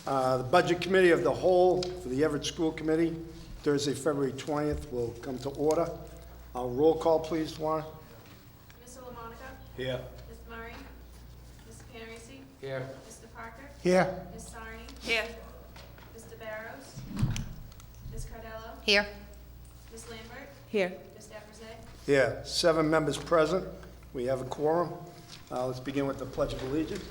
The Budget Committee of the Whole for the Everett School Committee, Thursday, February 20th, will come to order. Roll call, please, Warren. Mr. LaMonica? Here. Mr. Murray? Mr. Panarisi? Here. Mr. Parker? Here. Ms. Sarni? Here. Mr. Barrows? Ms. Cardello? Here. Ms. Lambert? Here. Ms. Epperson? Yeah, 7 members present. We have a quorum. Let's begin with the Pledge of Allegiance.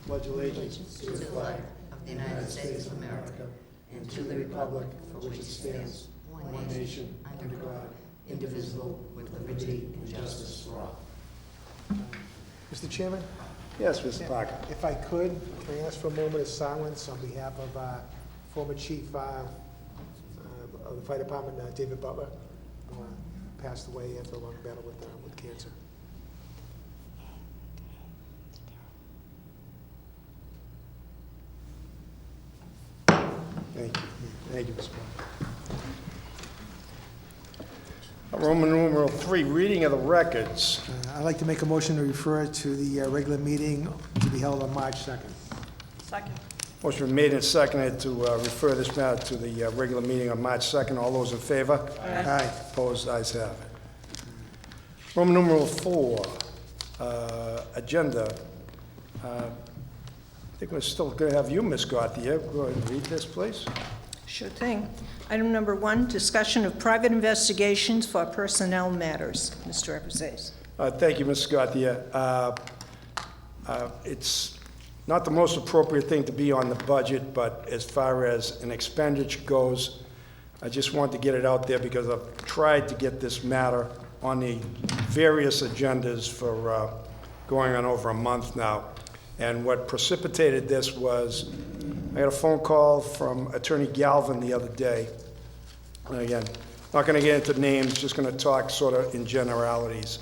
Pledge allegiance To the flag of the United States of America and to the republic for which it stands, one nation, under God, indivisible, with liberty and justice for all. Mr. Chairman, Yes, Mr. Parker. if I could, can I ask for a moment of silence on behalf of former Chief of the Fire Department, David Butler, who passed away after a long battle with cancer. Thank you. Thank you, Mr. Parker. Roman numeral 3, reading of the records. I'd like to make a motion to refer to the regular meeting to be held on March 2nd. Second. Motion been made and seconded to refer this matter to the regular meeting on March 2nd. All those in favor? Aye. Opposed? Ayes have it. Roman numeral 4, agenda. I think we're still going to have you, Ms. Gauthier. Go ahead and read this, please. Sure thing. Item number 1, discussion of private investigations for personnel matters. Mr. Epperson. Thank you, Ms. Gauthier. It's not the most appropriate thing to be on the budget, but as far as an expenditure goes, I just want to get it out there because I've tried to get this matter on the various agendas for going on over a month now. And what precipitated this was, I got a phone call from Attorney Galvin the other day. And again, not going to get into names, just going to talk sort of in generalities.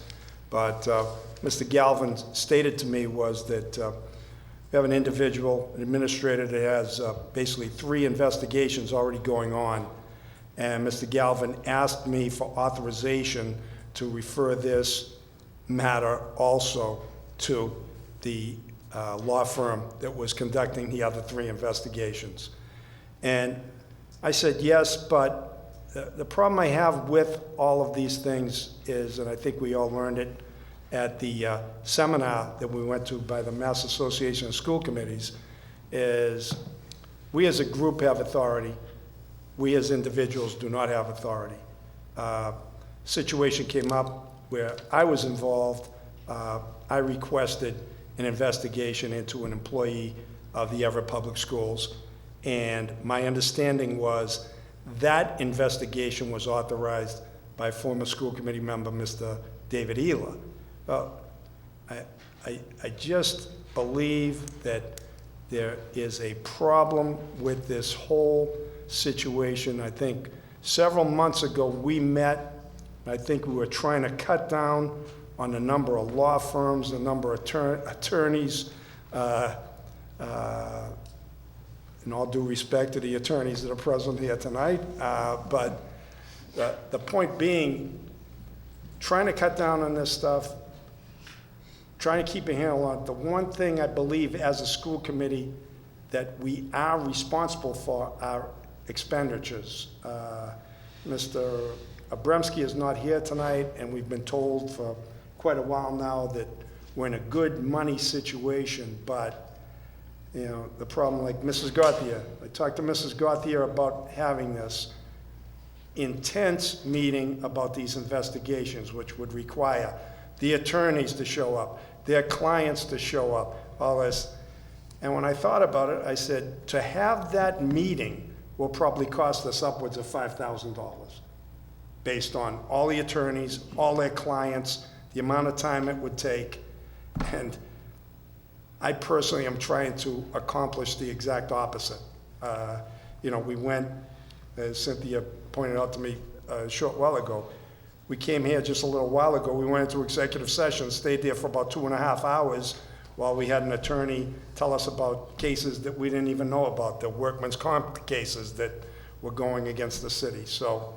But Mr. Galvin stated to me was that we have an individual, an administrator that has basically 3 investigations already going on. And Mr. Galvin asked me for authorization to refer this matter also to the law firm that was conducting the other 3 investigations. And I said yes, but the problem I have with all of these things is, and I think we all learned it at the seminar that we went to by the Mass Association of School Committees, is we as a group have authority. We as individuals do not have authority. Situation came up where I was involved. I requested an investigation into an employee of the Everett Public Schools, and my understanding was that investigation was authorized by former school committee member Mr. David Ela. Well, I just believe that there is a problem with this whole situation. I think several months ago we met. I think we were trying to cut down on the number of law firms, the number of attorneys. In all due respect to the attorneys that are present here tonight, but the point being, trying to cut down on this stuff, trying to keep a handle on it. The one thing I believe as a school committee that we are responsible for are expenditures. Mr. Abramsky is not here tonight, and we've been told for quite a while now that we're in a good money situation, but you know, the problem, like Mrs. Gauthier, I talked to Mrs. Gauthier about having this intense meeting about these investigations, which would require the attorneys to show up, their clients to show up, all this. And when I thought about it, I said, to have that meeting will probably cost us upwards of $5,000 based on all the attorneys, all their clients, the amount of time it would take. And I personally am trying to accomplish the exact opposite. You know, we went, as Cynthia pointed out to me a short while ago, we came here just a little while ago, we went into executive session, stayed there for about 2.5 hours while we had an attorney tell us about cases that we didn't even know about, the workman's comp cases that were going against the city. So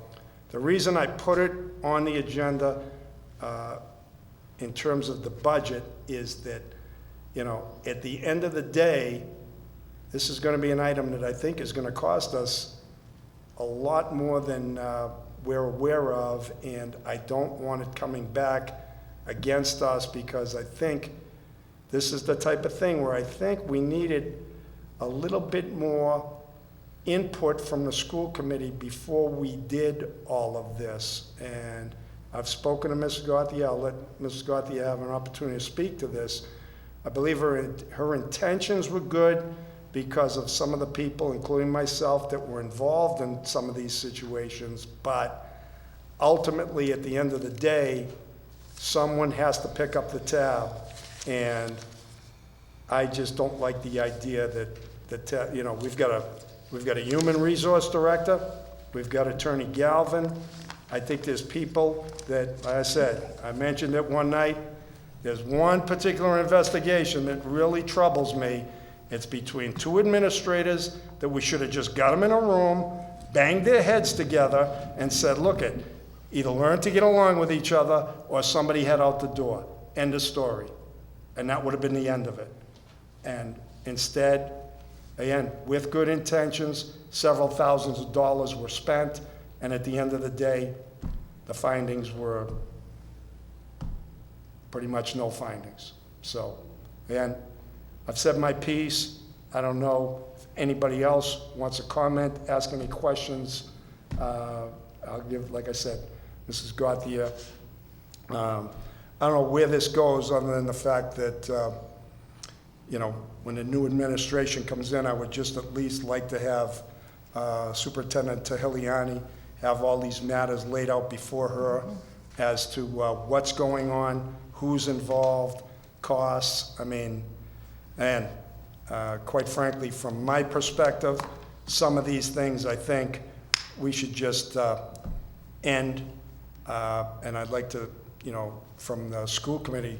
the reason I put it on the agenda in terms of the budget is that you know, at the end of the day, this is going to be an item that I think is going to cost us a lot more than we're aware of, and I don't want it coming back against us, because I think this is the type of thing where I think we needed a little bit more input from the school committee before we did all of this. And I've spoken to Mrs. Gauthier. I'll let Mrs. Gauthier have an opportunity to speak to this. I believe her intentions were good because of some of the people, including myself, that were involved in some of these situations. But ultimately, at the end of the day, someone has to pick up the tab. And I just don't like the idea that you know, we've got a human resource director, we've got Attorney Galvin. I think there's people that, like I said, I mentioned it one night, there's one particular investigation that really troubles me. It's between two administrators that we should have just got them in a room, banged their heads together, and said, look it, either learn to get along with each other or somebody head out the door. End of story. And that would have been the end of it. And instead, again, with good intentions, several thousands of dollars were spent, and at the end of the day, the findings were pretty much no findings. So, again, I've said my piece. I don't know if anybody else wants to comment, ask any questions. I'll give, like I said, Mrs. Gauthier. I don't know where this goes other than the fact that, you know, when the new administration comes in, I would just at least like to have Superintendent Tahiliani have all these matters laid out before her as to what's going on, who's involved, costs. I mean, and quite frankly, from my perspective, some of these things I think we should just end. And I'd like to, you know, from the school committee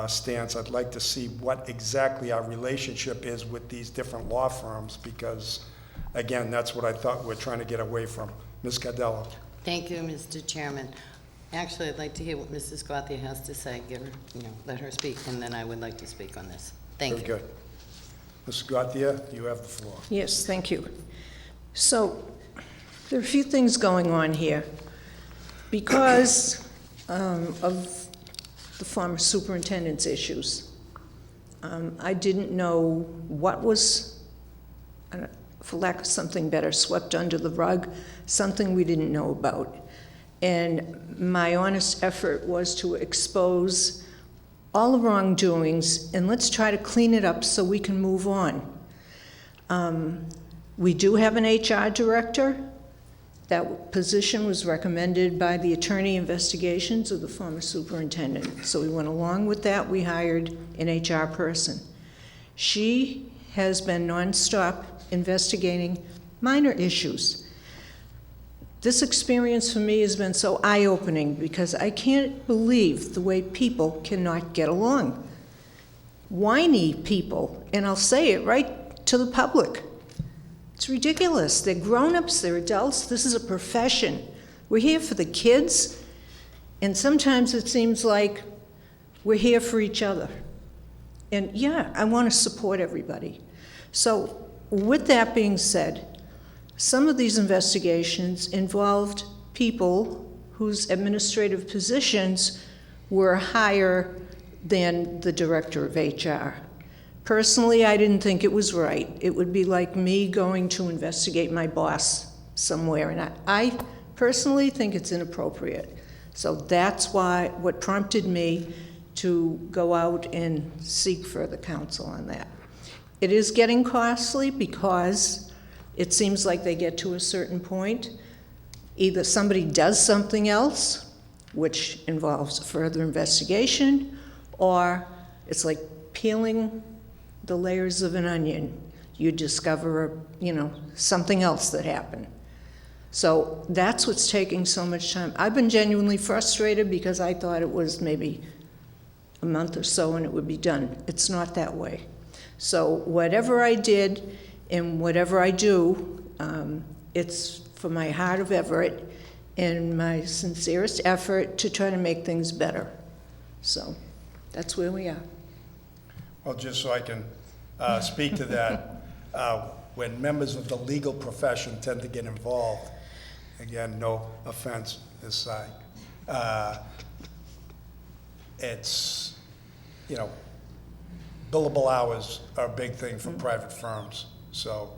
stance, I'd like to see what exactly our relationship is with these different law firms, because, again, that's what I thought we're trying to get away from. Ms. Cardello. Thank you, Mr. Chairman. Actually, I'd like to hear what Mrs. Gauthier has to say. Give her, you know, let her speak, and then I would like to speak on this. Thank you. Very good. Mrs. Gauthier, you have the floor. Yes, thank you. So, there are a few things going on here. Because of the former superintendent's issues, I didn't know what was, for lack of something better, swept under the rug, something we didn't know about. And my honest effort was to expose all the wrongdoings, and let's try to clean it up so we can move on. We do have an HR director. That position was recommended by the attorney investigations of the former superintendent. So we went along with that. We hired an HR person. She has been nonstop investigating minor issues. This experience for me has been so eye-opening because I can't believe the way people cannot get along. Whiny people, and I'll say it right to the public. It's ridiculous. They're grown-ups, they're adults. This is a profession. We're here for the kids, and sometimes it seems like we're here for each other. And yeah, I want to support everybody. So with that being said, some of these investigations involved people whose administrative positions were higher than the director of HR. Personally, I didn't think it was right. It would be like me going to investigate my boss somewhere, and I personally think it's inappropriate. So that's what prompted me to go out and seek further counsel on that. It is getting costly because it seems like they get to a certain point. Either somebody does something else, which involves further investigation, or it's like peeling the layers of an onion. You discover, something else that happened. So that's what's taking so much time. I've been genuinely frustrated because I thought it was maybe a month or so and it would be done. It's not that way. So whatever I did and whatever I do, it's for my heart of Everett and my sincerest effort to try to make things better. So that's where we are. Well, just so I can speak to that, when members of the legal profession tend to get involved, again, no offense this side, it's, you know, billable hours are a big thing for private firms. So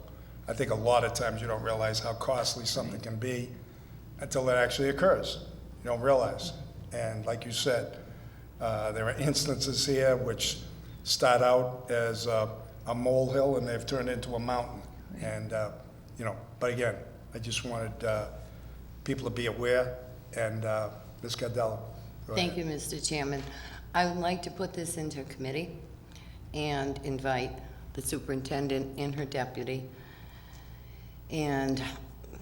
I think a lot of times you don't realize how costly something can be until it actually occurs. You don't realize. And like you said, there are instances here which start out as a molehill and they've turned into a mountain. And, you know, but again, I just wanted people to be aware. And Ms. Cardello. go Thank ahead. you, Mr. Chairman. I would like to put this into committee and invite the superintendent and her deputy and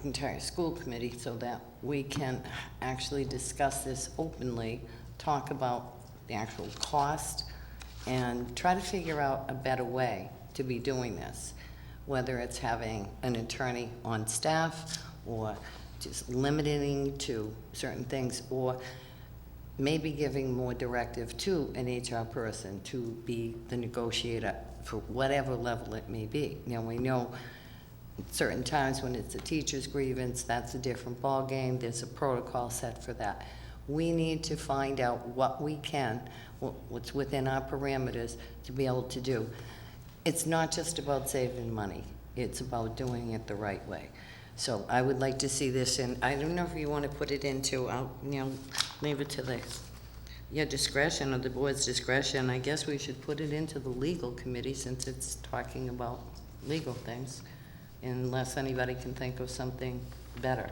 entire school committee so that we can actually discuss this openly, talk about the actual cost, and try to figure out a better way to be doing this, whether it's having an attorney on staff or just limiting to certain things, or maybe giving more directive to an HR person to be the negotiator for whatever level it may be. Now, we know at certain times when it's a teacher's grievance, that's a different ballgame. There's a protocol set for that. We need to find out what we can, what's within our parameters to be able to do. It's not just about saving money. It's about doing it the right way. So I would like to see this in, I don't know if you want to put it into, I'll, leave it to your discretion or the board's discretion. I guess we should put it into the legal committee since it's talking about legal things, unless anybody can think of something better.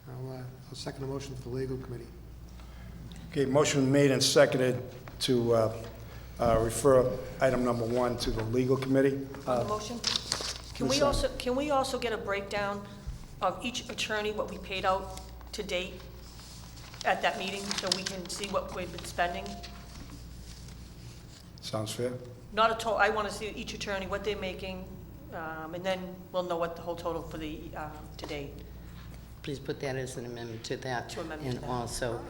I'll second the motion for the legal committee. Okay, motion made and seconded to refer item number 1 to the legal committee. On the motion? Can Ms. we also get a breakdown of each attorney, what we paid out to date at that meeting, so we can see what we've been spending? Sounds fair? Not a total, I want to see each attorney, what they're making, and then we'll know what the whole total for the, to date. Please put that as an amendment to that. To amendment to And that. also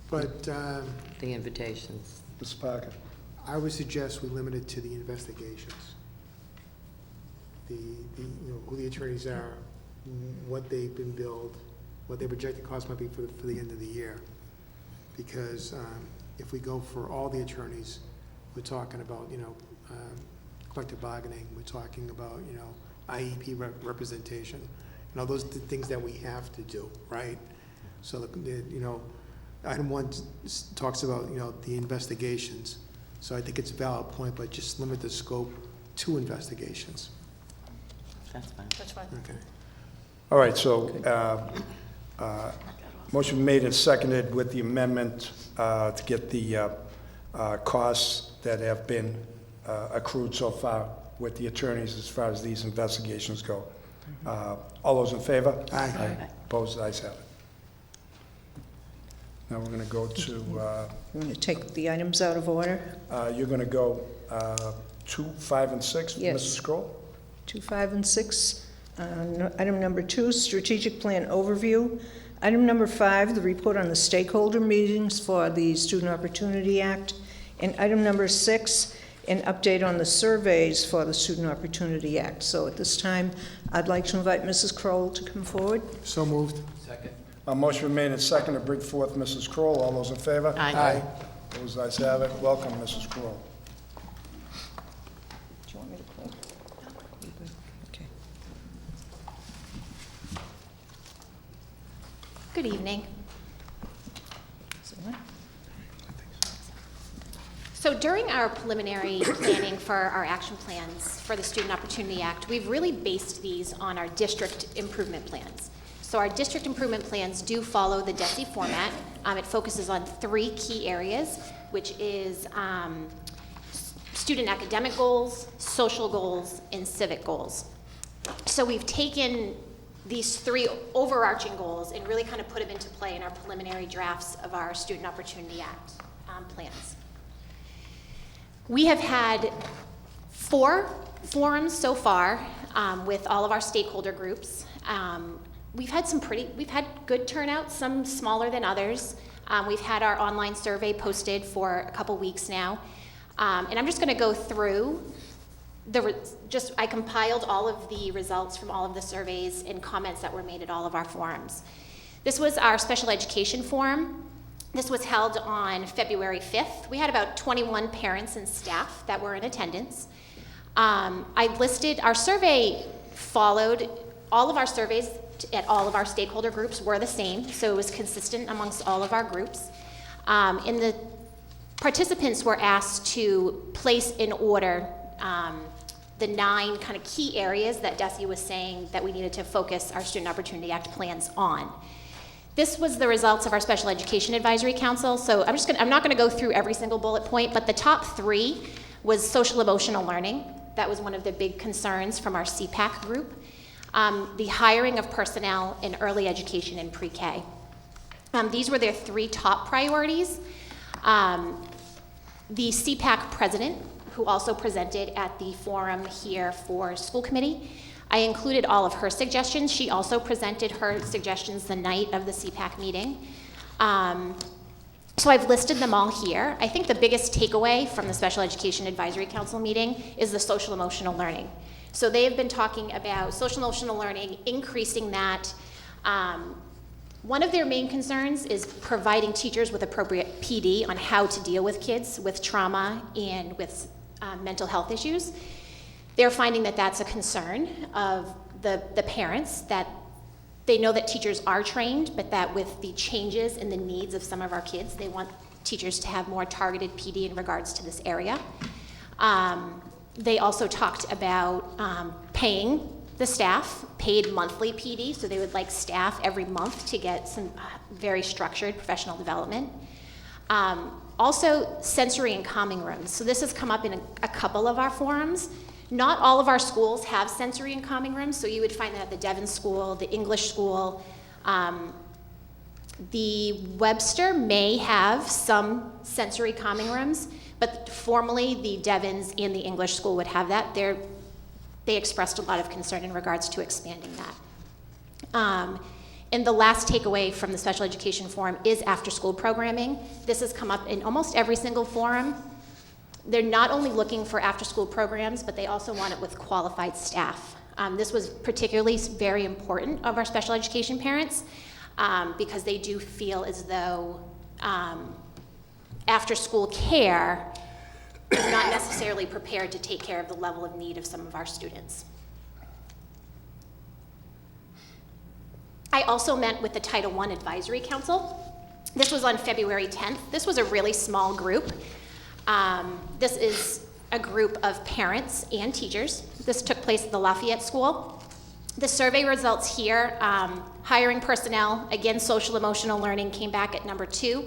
But the invitations. Mr. Parker? I would suggest we limit it to the investigations. Who the attorneys are, what they've been billed, what their projected cost might be for the end of the year. Because if we go for all the attorneys, we're talking about, collective bargaining, we're talking about, IEP representation, those are the things that we have to do, right? So, item 1 talks about, the investigations. So I think it's a valid point, but just limit the scope to investigations. That's fine. That's fine. Okay. All right, so motion made and seconded with the amendment to get the costs that have been accrued so far with the attorneys as far as these investigations go. All those in favor? Aye. Opposed? Ayes have it. Now we're going to go to, You want to take the items out of order? you're going to go 2, 5, and 6, Yes. Mrs. Scroll? 2, 5, and 6. Item number 2, strategic plan overview. Item number 5, the report on the stakeholder meetings for the Student Opportunity Act. And item number 6, an update on the surveys for the Student Opportunity Act. So at this time, I'd like to invite Mrs. Kroll to come forward. So moved. A motion made and seconded to bring forth Mrs. Kroll. All those in favor? Aye. Opposed? Ayes have it. Welcome, Mrs. Kroll. Do you want me to close? Okay. Good evening. So what? So during our preliminary planning for our action plans for the Student Opportunity Act, we've really based these on our district improvement plans. So our district improvement plans do follow the DESI format. It focuses on 3 key areas, which is student academic goals, social goals, and civic goals. So we've taken these 3 overarching goals and really kind of put them into play in our preliminary drafts of our Student Opportunity Act plans. We have had 4 forums so far with all of our stakeholder groups. We've had good turnout, some smaller than others. We've had our online survey posted for a couple weeks now. And I'm just going to go through I compiled all of the results from all of the surveys and comments that were made at all of our forums. This was our special education forum. This was held on February 5th. We had about 21 parents and staff that were in attendance. I listed, our survey followed, all of our surveys at all of our stakeholder groups were the same, so it was consistent amongst all of our groups. And the participants were asked to place in order the 9 kind of key areas that Desi was saying that we needed to focus our Student Opportunity Act plans on. This was the results of our Special Education Advisory Council, so I'm not gonna go through every single bullet point, but the top 3 was social emotional learning. That was one of the big concerns from our CPAC group. The hiring of personnel in early education and pre-K. These were their 3 top priorities. The CPAC president, who also presented at the forum here for school committee, I included all of her suggestions. She also presented her suggestions the night of the CPAC meeting. So I've listed them all here. I think the biggest takeaway from the Special Education Advisory Council meeting is the social emotional learning. So they have been talking about social emotional learning, increasing that. One of their main concerns is providing teachers with appropriate PD on how to deal with kids with trauma and with mental health issues. They're finding that that's a concern of the parents, that they know that teachers are trained, but that with the changes in the needs of some of our kids, they want teachers to have more targeted PD in regards to this area. They also talked about paying the staff, paid monthly PD, so they would like staff every month to get some very structured professional development. Also, sensory and calming rooms. So this has come up in a couple of our forums. Not all of our schools have sensory and calming rooms, so you would find that at the Devon School, the English School. The Webster may have some sensory calming rooms, but formally the Devons and the English School would have that. They expressed a lot of concern in regards to expanding that. And the last takeaway from the Special Education Forum is after-school programming. This has come up in almost every single forum. They're not only looking for after-school programs, but they also want it with qualified staff. This was particularly very important of our special education parents because they do feel as though after-school care is not necessarily prepared to take care of the level of need of some of our students. I also met with the Title I Advisory Council. This was on February 10th. This was a really small group. This is a group of parents and teachers. This took place at the Lafayette School. The survey results here, hiring personnel, again, social emotional learning came back at number 2,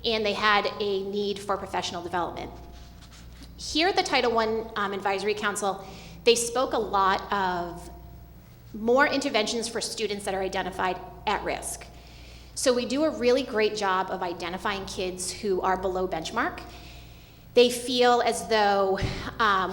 and they had a need for professional development. Here at the Title I Advisory Council, they spoke a lot of more interventions for students that are identified at risk. So we do a really great job of identifying kids who are below benchmark. They feel as though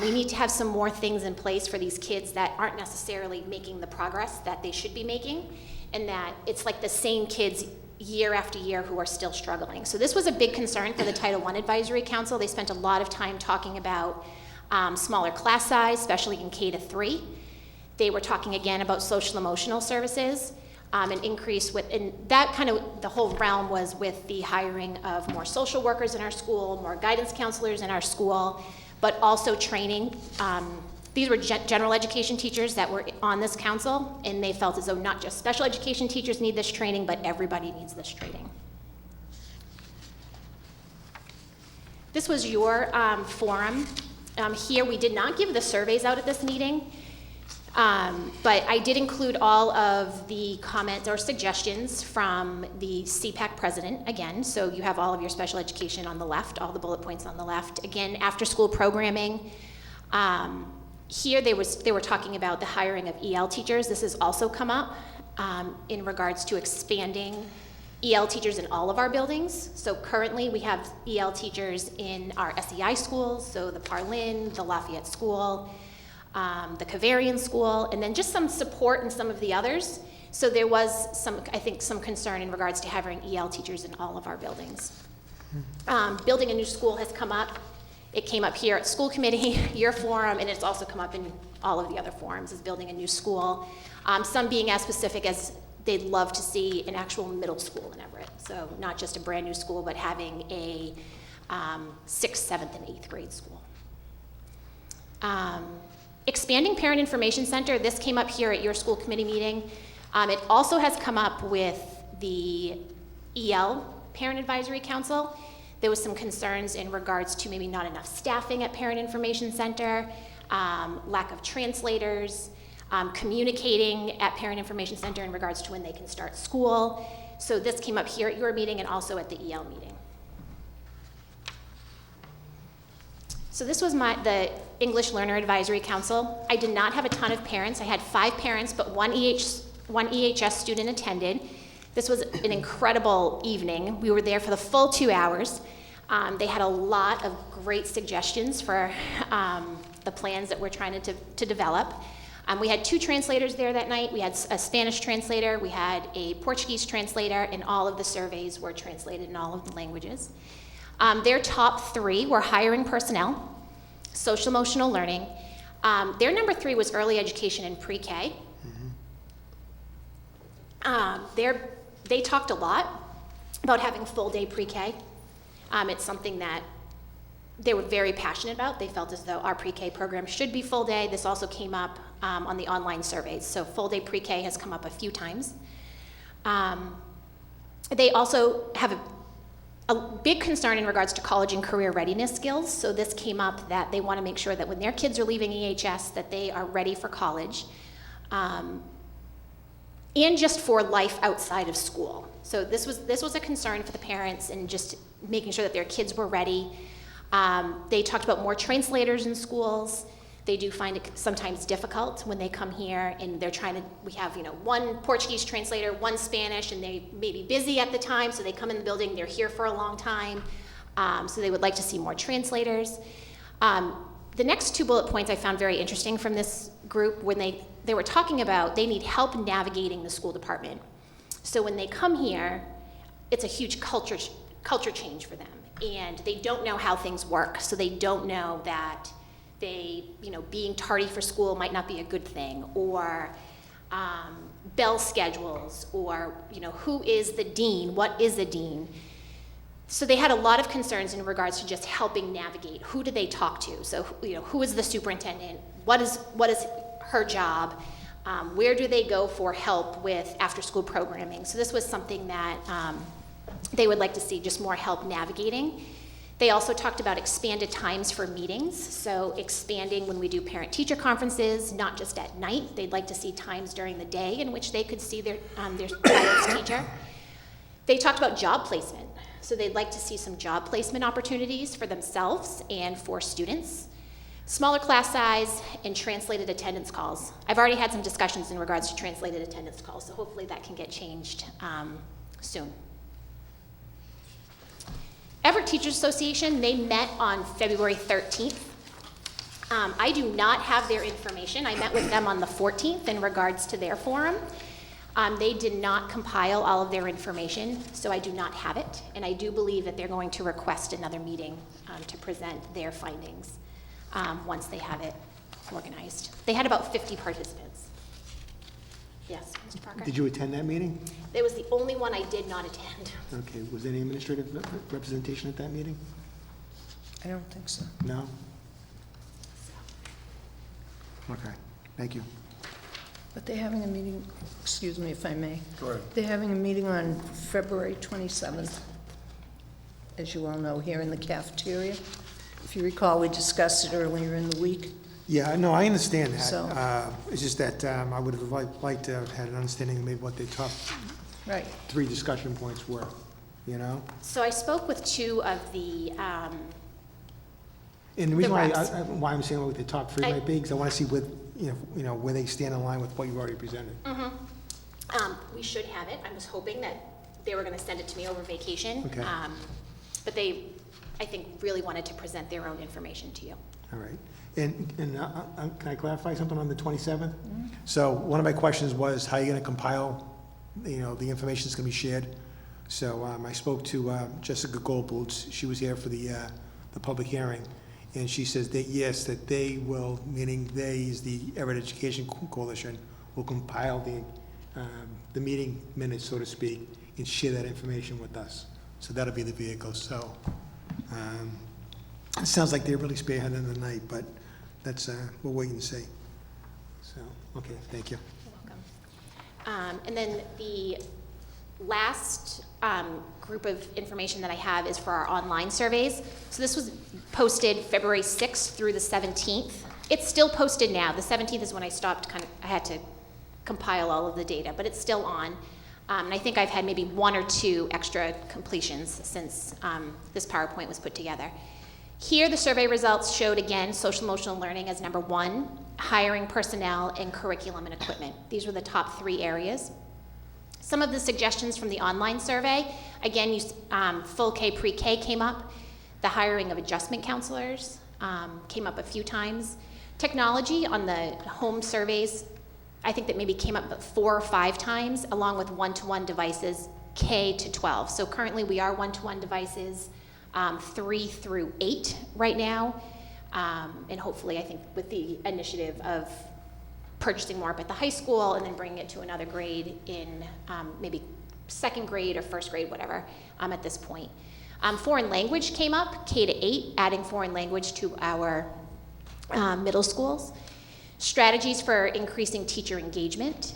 we need to have some more things in place for these kids that aren't necessarily making the progress that they should be making, and that it's like the same kids year after year who are still struggling. So this was a big concern for the Title I Advisory Council. They spent a lot of time talking about smaller class size, especially in K to 3. They were talking again about social emotional services, an increase with, and that kind of, the whole realm was with the hiring of more social workers in our school, more guidance counselors in our school, but also training. These were general education teachers that were on this council, and they felt as though not just special education teachers need this training, but everybody needs this training. This was your forum. Here, we did not give the surveys out at this meeting. But I did include all of the comments or suggestions from the CPAC president, again, so you have all of your special education on the left, all the bullet points on the left. Again, after-school programming. Here they were talking about the hiring of EL teachers. This has also come up in regards to expanding EL teachers in all of our buildings. So currently we have EL teachers in our SEI schools, so the Parlin, the Lafayette School, the Cavarian School, and then just some support in some of the others. So there was some, I think, some concern in regards to having EL teachers in all of our buildings. Building a new school has come up. It came up here at school committee, your forum, and it's also come up in all of the other forums, is building a new school. Some being as specific as they'd love to see an actual middle school in Everett. So not just a brand new school, but having a 6th, 7th, and 8th grade school. Expanding Parent Information Center, this came up here at your school committee meeting. It also has come up with the EL Parent Advisory Council. There was some concerns in regards to maybe not enough staffing at Parent Information Center, lack of translators, communicating at Parent Information Center in regards to when they can start school. So this came up here at your meeting and also at the EL meeting. So this was the English Learner Advisory Council. I did not have a ton of parents. I had 5 parents, but one EHS student attended. This was an incredible evening. We were there for the full 2 hours. They had a lot of great suggestions for the plans that we're trying to develop. We had 2 translators there that night. We had a Spanish translator, we had a Portuguese translator, and all of the surveys were translated in all of the languages. Their top 3 were hiring personnel, social emotional learning. Their number 3 was early education and pre-K. They talked a lot about having full-day pre-K. It's something that they were very passionate about. They felt as though our pre-K program should be full-day. This also came up on the online surveys. So full-day pre-K has come up a few times. They also have a big concern in regards to college and career readiness skills. So this came up that they want to make sure that when their kids are leaving EHS that they are ready for college. And just for life outside of school. So this was a concern for the parents and just making sure that their kids were ready. They talked about more translators in schools. They do find it sometimes difficult when they come here and they're we have, one Portuguese translator, one Spanish, and they may be busy at the time, so they come in the building, they're here for a long time. So they would like to see more translators. The next 2 bullet points I found very interesting from this group when they were talking about they need help navigating the school department. So when they come here, it's a huge culture change for them. And they don't know how things work. So they don't know that being tardy for school might not be a good thing, or bell schedules, or, who is the dean? What is a dean? So they had a lot of concerns in regards to just helping navigate. Who do they talk to? So, who is the superintendent? What is her job? Where do they go for help with after-school programming? So this was something that they would like to see just more help navigating. They also talked about expanded times for meetings. So expanding when we do parent-teacher conferences, not just at night. They'd like to see times during the day in which they could see their child's teacher. They talked about job placement. So they'd like to see some job placement opportunities for themselves and for students. Smaller class size and translated attendance calls. I've already had some discussions in regards to translated attendance calls, so hopefully that can get changed soon. Everett Teachers Association, they met on February 13th. I do not have their information. I met with them on the 14th in regards to their forum. They did not compile all of their information, so I do not have it. And I do believe that they're going to request another meeting to present their findings once they have it organized. They had about 50 participants. Yes, Mr. Parker? Did you attend that meeting? It was the only one I did not attend. Okay, was there any administrative representation at that meeting? I don't think so. No? Okay, thank you. But they're having a meeting, excuse me if I may. Go ahead. They're having a meeting on February 27th, as you all know, here in the cafeteria. If you recall, we discussed it earlier in the week. Yeah, no, I understand that. So- It's just that I would have liked to have had an understanding of maybe what the top Right. 3 discussion points were, So I spoke with 2 of the, And the reason why, reps. why I'm saying what the top 3 might be, because I want to see where they stand in line with what you've already presented. we should have it. I was hoping that they were gonna send it to me over vacation. Okay. But they, I think, really wanted to present their own information to you. All right. And can I clarify something on the 27th? So one of my questions was, how are you going to compile, the information that's going to be shared? So I spoke to Jessica Goldboots. She was here for the public hearing. And she says that, yes, that they will, meaning they is the Everett Education Coalition, will compile the meeting minutes, so to speak, and share that information with us. So that'll be the vehicle. So it sounds like they're really spearheading the night, but that's, we'll wait and see. So, okay, thank you. You're welcome. And then the last group of information that I have is for our online surveys. So this was posted February 6th through the 17th. It's still posted now. The 17th is when I stopped, I had to compile all of the data, but it's still on. And I think I've had maybe 1 or 2 extra completions since this PowerPoint was put together. Here, the survey results showed, again, social emotional learning as number 1, hiring personnel, and curriculum and equipment. These were the top 3 areas. Some of the suggestions from the online survey, again, full K, pre-K came up. The hiring of adjustment counselors came up a few times. Technology on the home surveys, I think that maybe came up about 4 or 5 times, along with one-to-one devices, K to 12. So currently we are one-to-one devices 3 through 8 right now. And hopefully, I think with the initiative of purchasing more up at the high school and then bringing it to another grade in maybe 2nd grade or 1st grade, whatever, at this point. Foreign language came up, K to 8, adding foreign language to our middle schools. Strategies for increasing teacher engagement,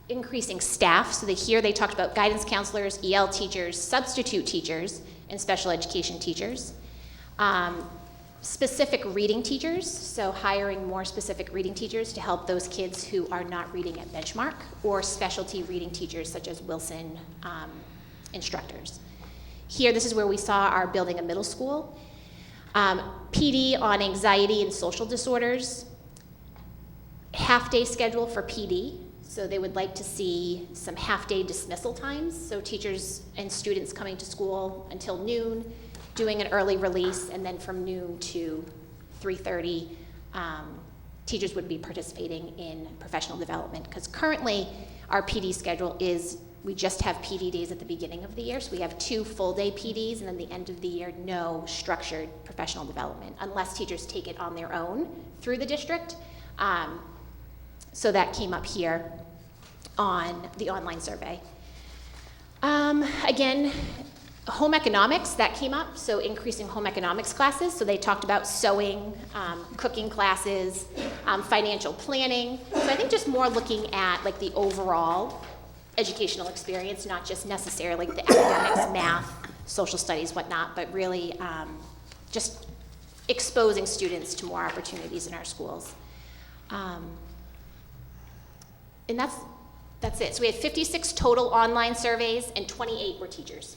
increasing staff. So here they talked about guidance counselors, EL teachers, substitute teachers, and special education teachers. Specific reading teachers, so hiring more specific reading teachers to help those kids who are not reading at benchmark, or specialty reading teachers such as Wilson instructors. Here, this is where we saw our building a middle school. PD on anxiety and social disorders. Half-day schedule for PD, so they would like to see some half-day dismissal times, so teachers and students coming to school until noon, doing an early release, and then from noon to 3:30, teachers would be participating in professional development, because currently our PD schedule is, we just have PD days at the beginning of the year, so we have 2 full-day PDs, and then the end of the year, no structured professional development, unless teachers take it on their own through the district. So that came up here on the online survey. Again, home economics, that came up, so increasing home economics classes. So they talked about sewing, cooking classes, financial planning. So I think just more looking at like the overall educational experience, not just necessarily the academics, math, social studies, whatnot, but really just exposing students to more opportunities in our schools. And that's it. So we had 56 total online surveys, and 28 were teachers.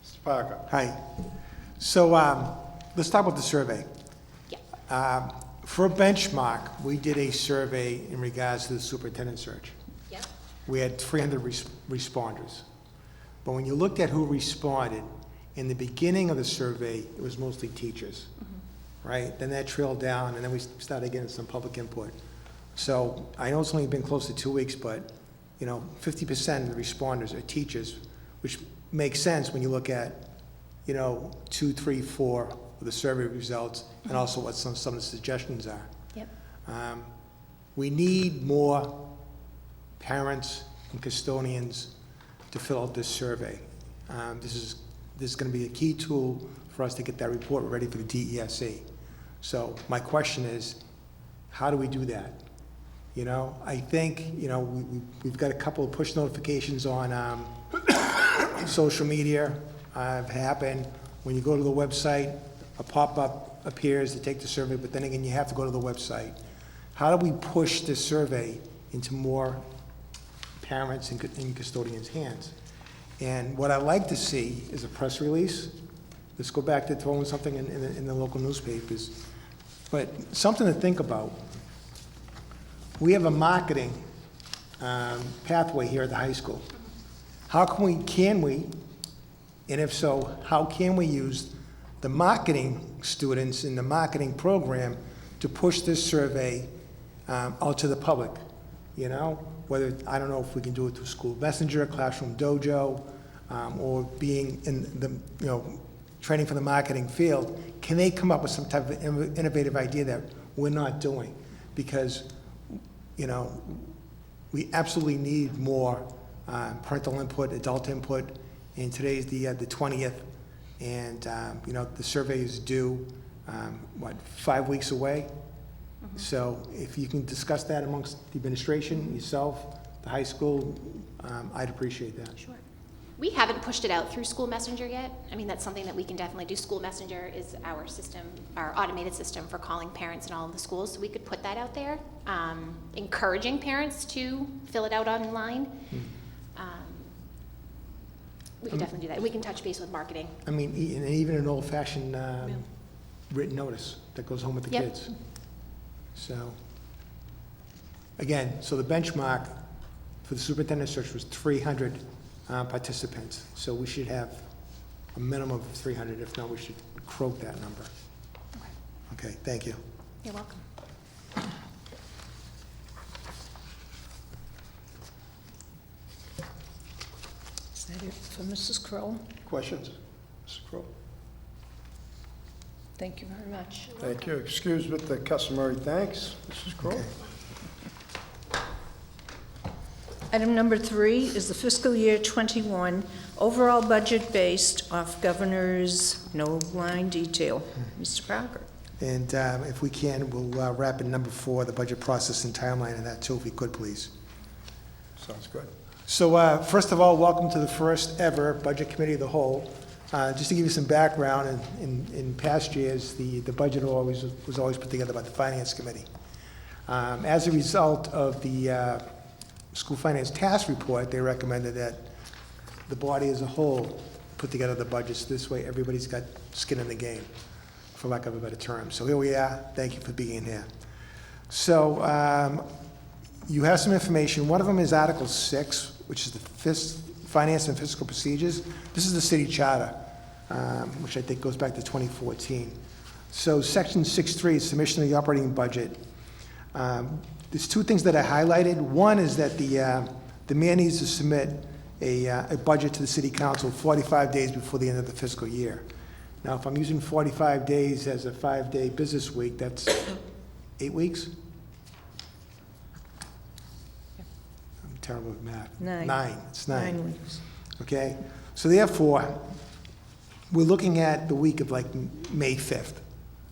Mr. Parker? Hi. So let's talk about the survey. Yeah. For a benchmark, we did a survey in regards to the superintendent search. Yeah. We had 300 responders. But when you looked at who responded, in the beginning of the survey, it was mostly teachers, right? Then that trailed down, and then we started getting some public input. So I know it's only been close to 2 weeks, but 50% of the responders are teachers, which makes sense when you look at 2, 3, 4 of the survey results, and also what some of the suggestions are. Yep. We need more parents and custodians to fill out this survey. This is going to be a key tool for us to get that report ready for the DESE. So my question is, how do we do that? I think, we've got a couple of push notifications on social media have happened. When you go to the website, a pop-up appears to take the survey, but then again, you have to go to the website. How do we push this survey into more parents and custodians' hands? And what I'd like to see is a press release. Let's go back to throwing something in the local newspapers. But something to think about. We have a marketing pathway here at the high school. How can we, and if so, how can we use the marketing students in the marketing program to push this survey out to the public? Whether, I don't know if we can do it through School Messenger, Classroom Dojo, or being in the, training for the marketing field, can they come up with some type of innovative idea that we're not doing? Because, we absolutely need more parental input, adult input, and today's the 20th, and, the survey is due, 5 weeks away? So if you can discuss that amongst the administration, yourself, the high school, I'd appreciate that. Sure. We haven't pushed it out through School Messenger yet. I mean, that's something that we can definitely do. School Messenger is our system, our automated system for calling parents in all of the schools. So we could put that out there, encouraging parents to fill it out online. We can definitely do that. We can touch base with marketing. I mean, and even an old-fashioned written notice that goes home with the Yep. kids. So, again, so the benchmark for the superintendent search was 300 participants. So we should have a minimum of 300. If not, we should croak that number. Okay, thank you. You're welcome. Is that it for Mrs. Kroll? Questions? Mrs. Crowe? Thank you very much. Thank you. Excused with the customary thanks, Mrs. Crowe. Okay. Item number 3 is the fiscal year '21 overall budget based off governor's no-line detail. Mr. Parker. And if we can, we'll wrap in number 4, the budget process and timeline of that too, if we could, please. Sounds good. So first of all, welcome to the first ever Budget Committee of the Whole. Just to give you some background, in past years, the budget was always put together by the Finance Committee. As a result of the School Finance Task Report, they recommended that the body as a whole put together the budgets. This way, everybody's got skin in the game, for lack of a better term. So here we are. Thank you for being here. So you have some information. One of them is Article 6, which is the Finance and Fiscal Procedures. This is the city charter, which I think goes back to 2014. So Section 6.3 is submission of the operating budget. There's 2 things that I highlighted. One is that the mayor needs to submit a budget to the city council 45 days before the end of the fiscal year. Now, if I'm using 45 days as a 5-day business week, that's 8 weeks? I'm terrible with math. 9. It's 9. 9 weeks. Okay? So therefore, we're looking at the week of like May 5th,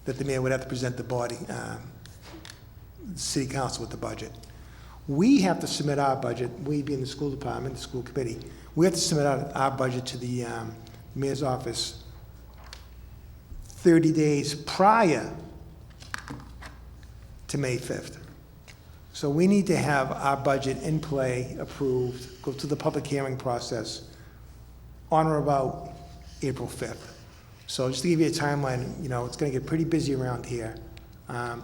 that the mayor would have to present the body, city council with the budget. We have to submit our budget, we being the school department, the school committee, we have to submit our budget to the mayor's office 30 days prior to May 5th. So we need to have our budget in play, approved, go through the public hearing process on or about April 5th. So just to give you a timeline, it's going to get pretty busy around here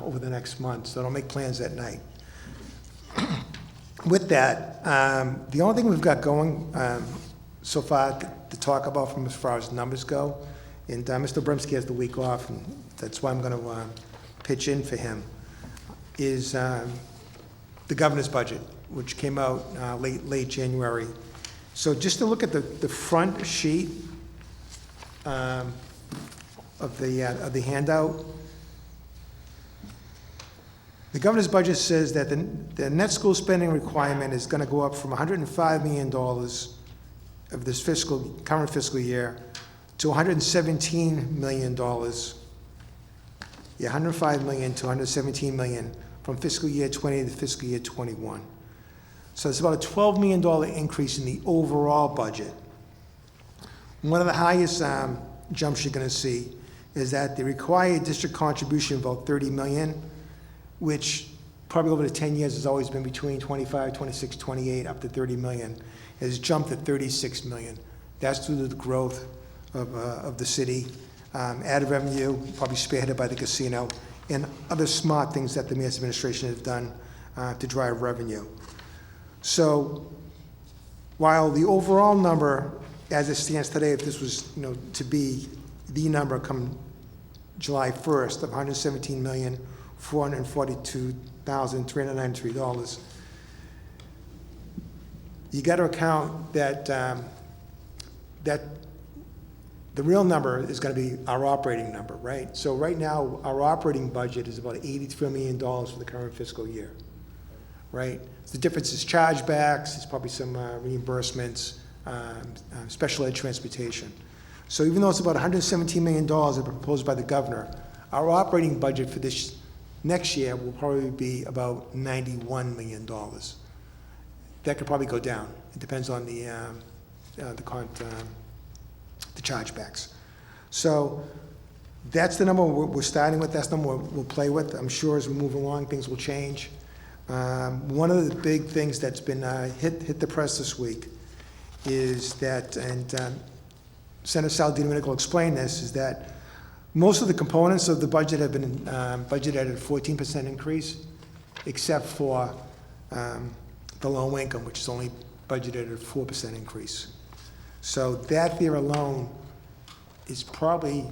over the next month, so don't make plans that night. With that, the only thing we've got going so far to talk about from as far as numbers go, and Mr. Brimsky has the week off, and that's why I'm going to pitch in for him, is the governor's budget, which came out late January. So just to look at the front sheet of the handout, the governor's budget says that the net school spending requirement is going to go up from $105 million of this current fiscal year to $117 million. Yeah, $105 million to $117 million from fiscal year 20 to fiscal year 21. So it's about a $12 million increase in the overall budget. One of the highest jumps you're going to see is that the required district contribution of about $30 million, which probably over the 10 years has always been between 25, 26, 28, up to 30 million, has jumped to 36 million. That's due to the growth of the city, added revenue, probably spearheaded by the casino, and other smart things that the mayor's administration has done to drive revenue. So while the overall number, as it stands today, if this was to be the number come July 1st of $117,442,393, you got to account that that, the real number is gonna be our operating number, right? So right now, our operating budget is about $83 million for the current fiscal year, right? The difference is chargebacks, it's probably some reimbursements, special ed transportation. So even though it's about $117 million that were proposed by the governor, our operating budget for this next year will probably be about $91 million. That could probably go down. It depends on the chargebacks. So that's the number we're starting with. That's the number we'll play with. I'm sure as we move along, things will change. One of the big things that's been hit the press this week is that, and Senator Sal Di will explain this, is that most of the components of the budget have been budgeted at a 14% increase, except for the low income, which is only budgeted at a 4% increase. So that there alone is probably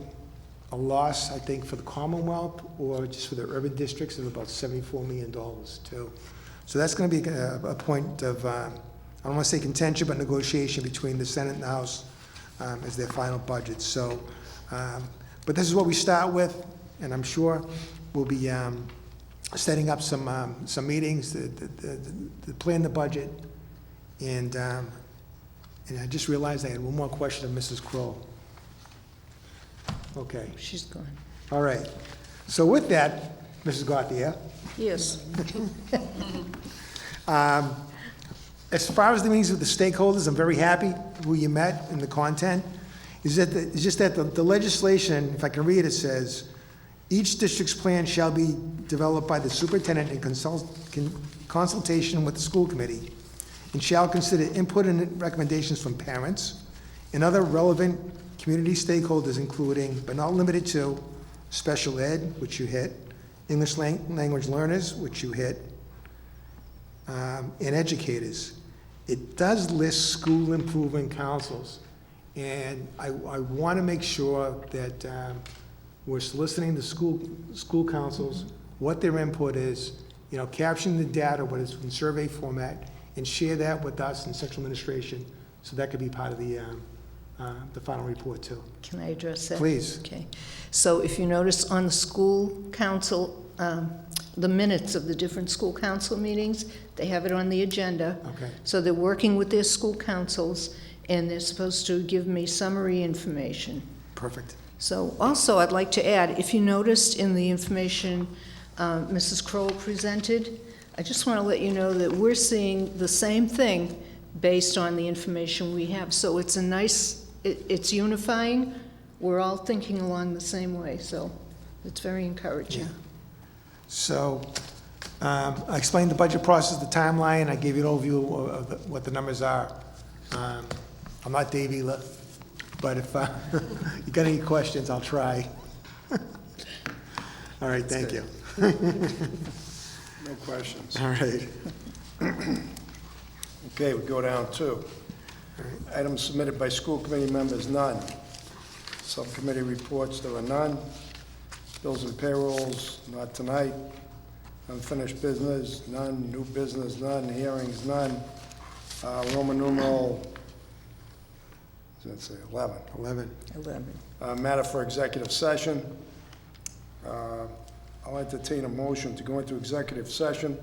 a loss, I think, for the Commonwealth or just for the urban districts of about $74 million too. So that's going to be a point of, I don't want to say contention, but negotiation between the Senate and the House as their final budget. So, but this is what we start with, and I'm sure we'll be setting up some meetings to plan the budget. And I just realized I had one more question of Mrs. Kroll. Okay, She's gone. all right. So with that, Mrs. Gauthier, Yes. as far as the meetings with the stakeholders, I'm very happy who you met and the content. It's just that the legislation, if I can read it, says, each district's plan shall be developed by the superintendent in consultation with the school committee, and shall consider input and recommendations from parents and other relevant community stakeholders, including, but not limited to, special ed, which you hit, English language learners, which you hit, and educators. It does list school improvement councils, and I want to make sure that we're soliciting the school councils, what their input is, capturing the data, what is in survey format, and share that with us in central administration, so that could be part of the final report too. Can I address that? Please. Okay. So if you notice on the school council, the minutes of the different school council meetings, they have it on the agenda. Okay. So they're working with their school councils, and they're supposed to give me summary information. Perfect. So also, I'd like to add, if you noticed in the information Mrs. Kroll presented, I just want to let you know that we're seeing the same thing based on the information we have. So it's a nice, it's unifying. We're all thinking along the same way, so it's very encouraging. Yeah. So I explained the budget process, the timeline. I gave you an overview of what the numbers are. I'm not Dave Ela, but if you got any questions, I'll try. All right, thank you. No questions. All right. Okay, we go down to items submitted by school committee members, none. Subcommittee reports, there are none. Bills and payrolls, not tonight. Unfinished business, none. New business, none. Hearings, none. Roman numeral, let's say 11. 11. 11. Matter for executive session. I'll entertain a motion to go into executive session.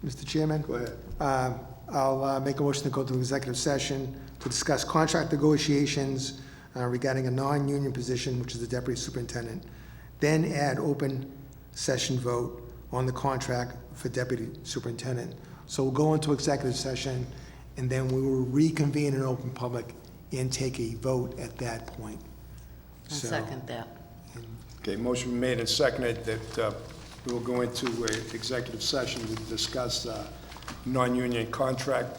Mr. Chairman? Go ahead. I'll make a motion to go to executive session to discuss contract negotiations regarding a non-union position, which is the deputy superintendent. Then add open session vote on the contract for deputy superintendent. So we'll go into executive session, and then we will reconvene in open public and take a vote at that point. I So- second that. Okay, motion made and seconded that we will go into executive session to discuss non-union contract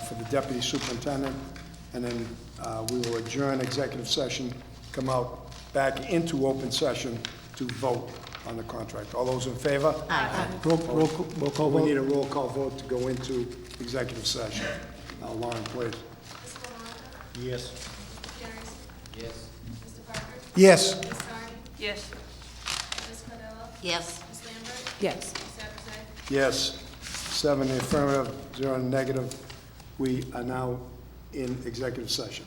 for the deputy superintendent, and then we will adjourn executive session, come out back into open session to vote on the contract. All those in favor? Aye. Roll call We vote. need a roll call vote to go into executive session. Lauren, please. Mr. Maloney? Yes. Mr. Jerry? Yes. Mr. Parker? Yes. Ms. Carney? Yes. Ms. Cardillo? Yes. Ms. Lambert? Yes. Ms. Abbruzzese? Yes. 7 in the affirmative, 0 in the negative. We are now in executive session.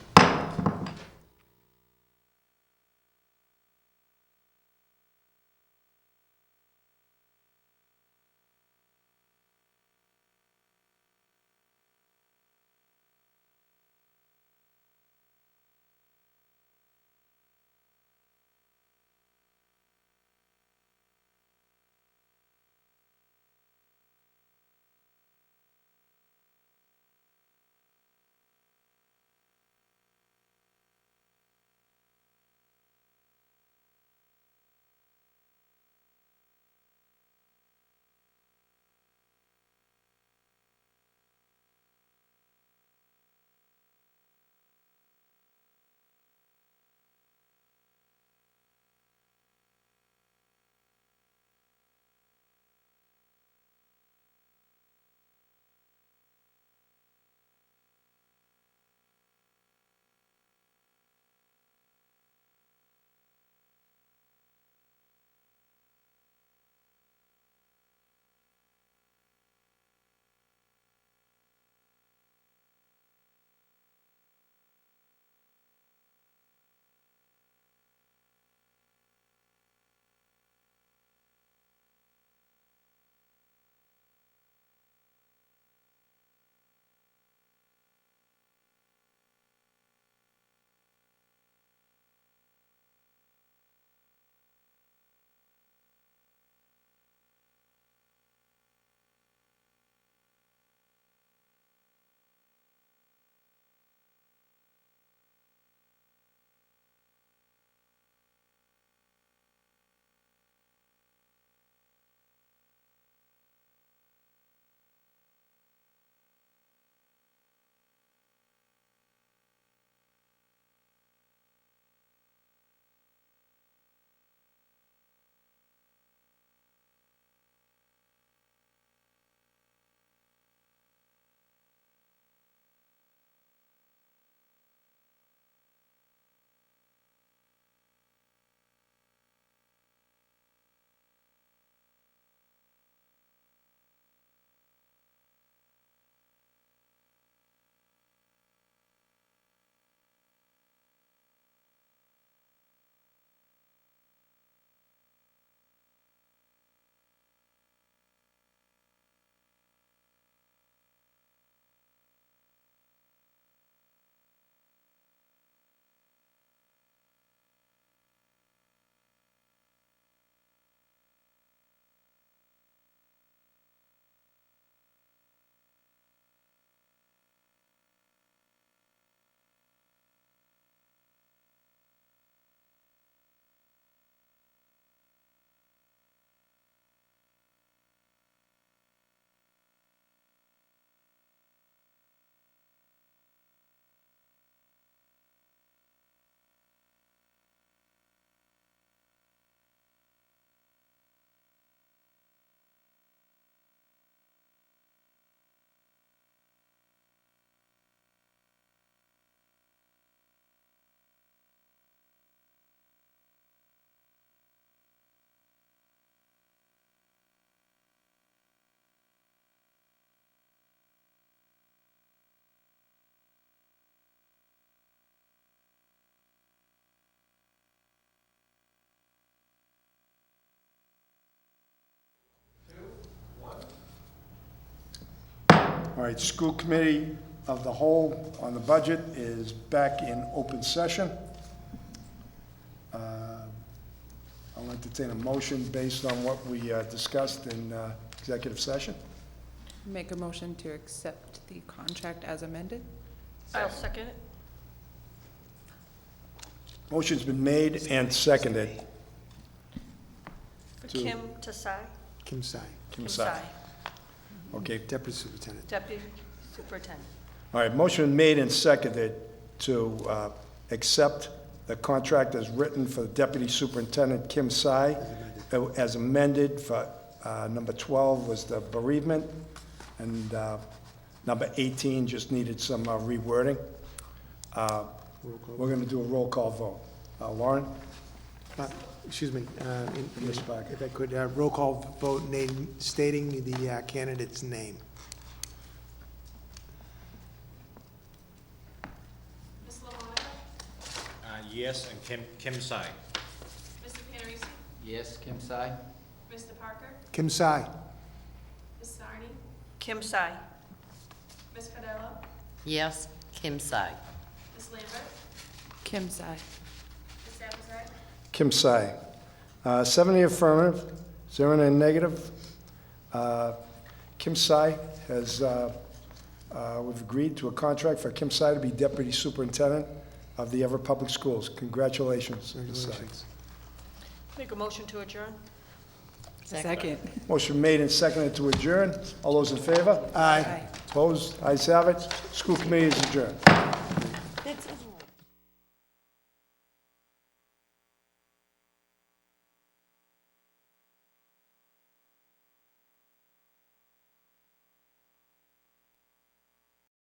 All right, school committee of the whole on the budget is back in open session. I'll entertain a motion based on what we discussed in executive session. Make a motion to accept the contract as amended? I'll second it. Motion's been made and seconded. For To- Kim Tasai. Kim Tsai, Kim Tsai. Okay, Deputy Superintendent. Deputy Superintendent. all right, motion made and seconded to accept the contract as written for the Deputy Superintendent Kim Tsai, as amended for, number 12 was the bereavement, and number 18 just needed some rewording. We're going to do a roll call vote. Lauren? Excuse me, Ms. Parker. if I could, roll call vote stating the candidate's name. Ms. LaMonica, Yes, and Kim Tsai. Mr. Panarisi, Yes, Kim Sai. Mr. Parker, Kim Tsai. Ms. Sarni, Kim Sai. Ms. Cardillo, Yes, Kim Tsai. Ms. Lambert, Kim Sai. Ms. Appleton, Kim Tsai. 7 in the affirmative, 0 in the negative. Kim Tsai has, we've agreed to a contract for Kim Tsai to be Deputy Superintendent of the Everett Public Schools. Congratulations, Ms. Tsai. Congratulations. Make a motion to adjourn. Second. Motion made and seconded to adjourn. All those in favor? Aye. Opposed? Ayes have it. School committee is adjourned.